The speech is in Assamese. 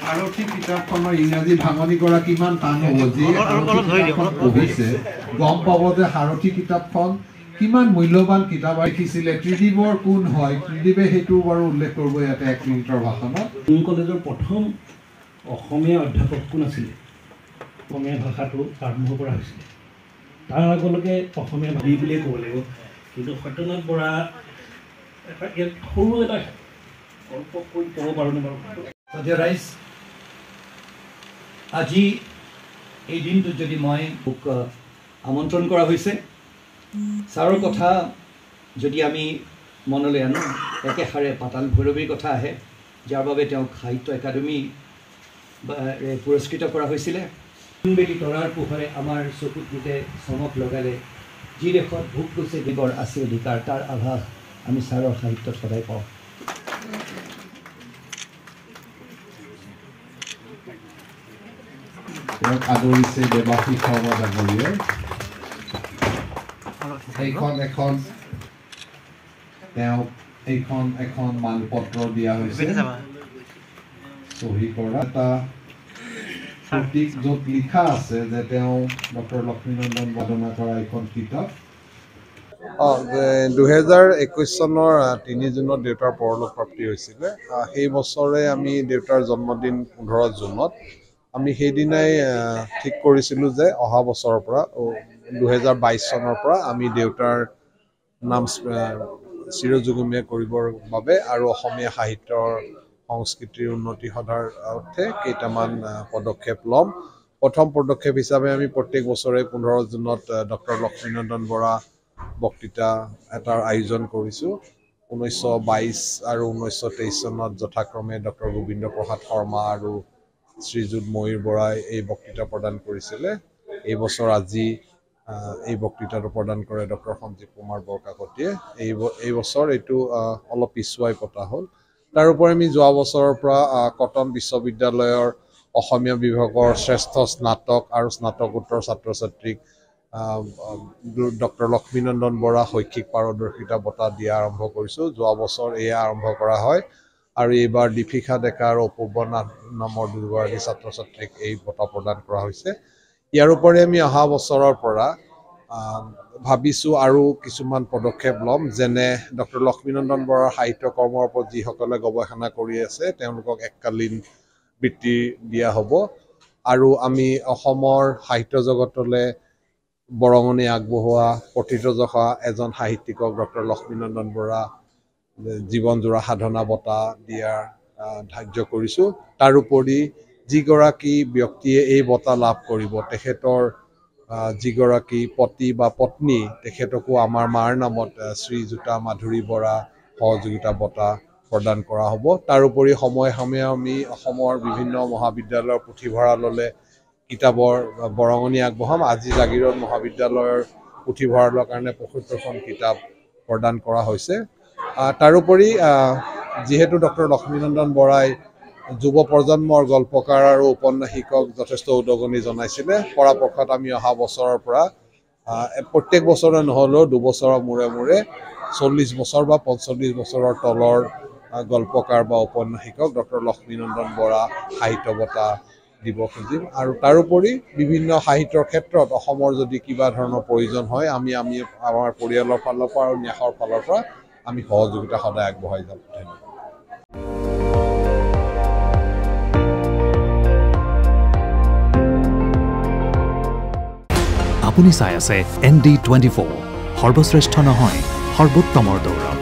সাৰথী কিতাপখনৰ ইংৰাজী ভাঙনি কৰা কিমান টান হ'ব যে পঢ়িছে গম পাব যে সাৰথী কিতাপখন কিমান মূল্যৱান কিতাপ লিখিছিলে ত্ৰিদীপৰ কোন হয় ত্ৰিদীপে সেইটো বাৰু উল্লেখ কৰিব ইয়াতে 1 মিনিটৰ ভাষণত কলেজৰ প্ৰথম অসমীয়া অধ্যাপক কোন আছিলে অসমীয়া ভাষাটো আৰম্ভ কৰা হৈছিলে তাৰ আগলৈকে অসমীয়া ভাষী বুলিয়ে ক'ব লাগিব কিন্তু সত্যনাথ বৰা ইয়াত সৰু এটা গল্প কৈ ক'ব পাৰোঁনে বাৰু ৰাইজ আজি এই দিনটোত যদি মই মোক আমন্ত্ৰণ কৰা হৈছে ছাৰৰ কথা যদি আমি মনলৈ আনো একেষাৰে পাতাল ভৈৰৱীৰ কথা আহে যাৰ বাবে তেওঁক সাহিত্য একাডেমী পুৰস্কৃত কৰা হৈছিলে বেলি তৰাৰ পোহৰে আমাৰ চকুত গোটে চমক লগালে যি দেশত ভোগ গৈছে দিবৰ আছে অধিকাৰ তাৰ আভাস আমি ছাৰৰ সাহিত্যত সদায় পাওঁ তেওঁক আদৰিছে দেৱাশীষ শৰ্মা ডাঙৰীয়াই এখন মানপত্ৰ দিয়া হৈছে চহী কৰা এটা প্ৰতীক য'ত লিখা আছে যে তেওঁ ডক্টৰ লক্ষ্মীনন্দন বদনা কৰা এখন কিতাপ 2021 চনৰ 3 জুনত দেউতাৰ পৰলোক প্ৰাপ্তি হৈছিলে সেই বছৰে আমি দেউতাৰ জন্মদিন 15 জুনত আমি সেইদিনাই ঠিক কৰিছিলোঁ যে অহা বছৰৰ পৰা 2022 চনৰ পৰা আমি দেউতাৰ নাম চিৰযুগমীয়া কৰিবৰ বাবে আৰু অসমীয়া সাহিত্যৰ সংস্কৃতিৰ উন্নতি সাধনৰ অৰ্থে কেইটামান পদক্ষেপ ল'ম প্ৰথম পদক্ষেপ হিচাপে আমি প্ৰত্যেক বছৰে 15 জুনত ডক্টৰ লক্ষ্মীনন্দন বৰা বক্তৃতা এটাৰ আয়োজন কৰিছোঁ 1922 আৰু 1923 চনত যথাক্ৰমে ডক্টৰ গোবিন্দ প্ৰসাদ শৰ্মা আৰু শ্ৰীযুত ময়ূৰ বৰাই এই বক্তৃতা প্ৰদান কৰিছিলে এই বছৰ আজি এই বক্তৃতাটো প্ৰদান কৰে ডক্টৰ সঞ্জীৱ কুমাৰ বৰকাকতীয়ে এই বছৰ এইটো অলপ পিছুৱাই পতা হ'ল তাৰোপৰি আমি যোৱা বছৰৰ পৰা কটন বিশ্ববিদ্যালয়ৰ অসমীয়া বিভাগৰ শ্ৰেষ্ঠ স্নাতক আৰু স্নাতকোত্তৰ ছাত্ৰ ছাত্ৰীক ডক্টৰ লক্ষ্মীনন্দন বৰা শৈক্ষিক পাৰদৰ্শিতা বঁটা দিয়া আৰম্ভ কৰিছোঁ যোৱা বছৰ এয়া আৰম্ভ কৰা হয় আৰু এইবাৰ দীপিকা ডেকা আৰু অপূৰ্ব নাথ নামৰ দুগৰাকী ছাত্ৰ ছাত্ৰীক এই বঁটা প্ৰদান কৰা হৈছে ইয়াৰ উপৰি আমি অহা বছৰৰ পৰা ভাবিছোঁ আৰু কিছুমান পদক্ষেপ ল'ম যেনে ডক্টৰ লক্ষ্মীনন্দন বৰাৰ সাহিত্য কৰ্মৰ ওপৰত যিসকলে গৱেষণা কৰি আছে তেওঁলোকক এককালীন বৃত্তি দিয়া হ'ব আৰু আমি অসমৰ সাহিত্য জগতলৈ বৰঙণি আগবঢ়োৱা প্ৰথিতযশা এজন সাহিত্যিকক ডক্টৰ লক্ষ্মীনন্দন বৰা জীৱনজোৰা সাধনা বঁটা দিয়াৰ ধাৰ্য কৰিছোঁ তাৰোপৰি যিগৰাকী ব্যক্তিয়ে এই বঁটা লাভ কৰিব তেখেতৰ যিগৰাকী পতি বা পত্নী তেখেতকো আমাৰ মাৰ নামত শ্ৰীযুতা মাধুৰী বৰা সহযোগিতা বঁটা প্ৰদান কৰা হ'ব তাৰোপৰি সময়ে সময়ে আমি অসমৰ বিভিন্ন মহাবিদ্যালয়ৰ পুথিভঁৰাললৈ কিতাপৰ বৰঙণি আগবঢ়াম আজি জাগিৰোড মহাবিদ্যালয়ৰ পুথিভঁৰালৰ কাৰণে ৭৫খন কিতাপ প্ৰদান কৰা হৈছে তাৰোপৰি যিহেতু ডক্টৰ লক্ষ্মীনন্দন বৰাই যুৱ প্ৰজন্মৰ গল্পকাৰ আৰু উপন্যাসিকক যথেষ্ট উদগনি জনাইছিলে পৰাপক্ষত আমি অহা বছৰৰ পৰা প্ৰত্যেক বছৰে নহ'লেও দুবছৰৰ মূৰে মূৰে 40 বছৰ বা 45 বছৰৰ তলৰ গল্পকাৰ বা উপন্যাসিকক ডক্টৰ লক্ষ্মীনন্দন বৰা সাহিত্য বঁটা দিব খুজিম আৰু তাৰোপৰি বিভিন্ন সাহিত্যৰ ক্ষেত্ৰত অসমৰ যদি কিবা ধৰণৰ প্ৰয়োজন হয় আমি আমাৰ পৰিয়ালৰ ফালৰ পৰা আৰু ন্যাসৰ ফালৰ পৰা আমি সহযোগিতা সদায় আগবঢ়াই যাম ধন্যবাদ আপুনি চাই আছে ND24 সৰ্বশ্ৰেষ্ঠ নহয় সৰ্বোত্তমৰ দৌৰ